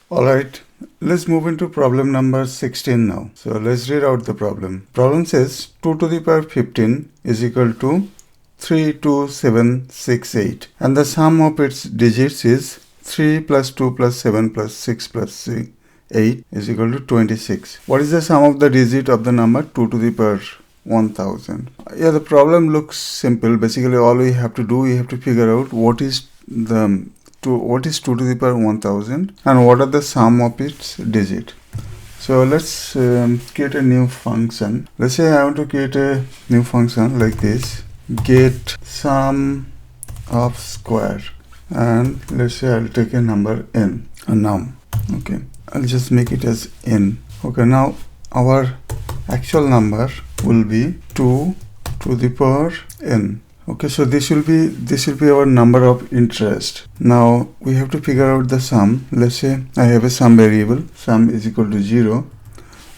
Alright, let's move into problem number 16 now. So let's read out the problem. Problem says 2 to the power 15 is equal to 32768 and the sum of its digits is 3 plus 2 plus 7 plus 6 plus 8 is equal to 26. What is the sum of the digit of the number 2 to the power 1000? Yeah, the problem looks simple. Basically all we have to do, we have to figure out what is 2 to the power 1000 and what are the sum of its digit. So let's create a new function. Let's say I want to create a new function like this, get sum of square, and let's say I'll take a number n, a num. Okay, I'll just make it as n. Okay, now our actual number will be 2 to the power n. Okay, so this will be our number of interest. Now we have to figure out the sum. Let's say I have a sum variable, sum is equal to 0.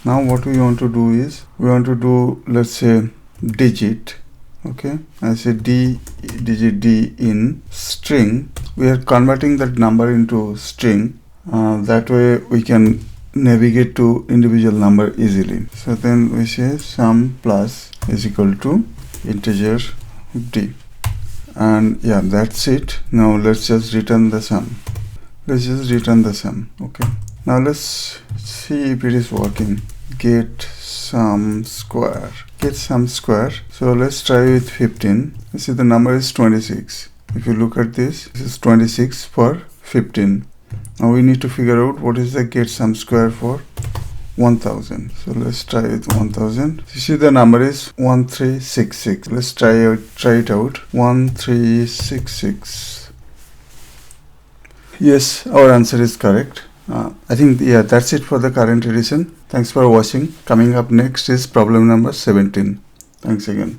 Now what we want to do is, we want to do, let's say, digit. Okay, I say digit d in string. We are converting that number into string. That way we can navigate to individual number easily. So then we say sum plus is equal to integer d, and yeah, that's it. Now let's just return the sum. Okay, now let's see if it is working. Get sum square. So let's try with 15. You see the number is 26. If you look at this is 26 for 15. Now we need to figure out what is the get sum square for 1000. So let's try with 1000. You see the number is 1366. Let's try it out. 1366. Yes, our answer is correct. I think, yeah, that's it for the current edition. Thanks for watching. Coming up next is problem number 17. Thanks again.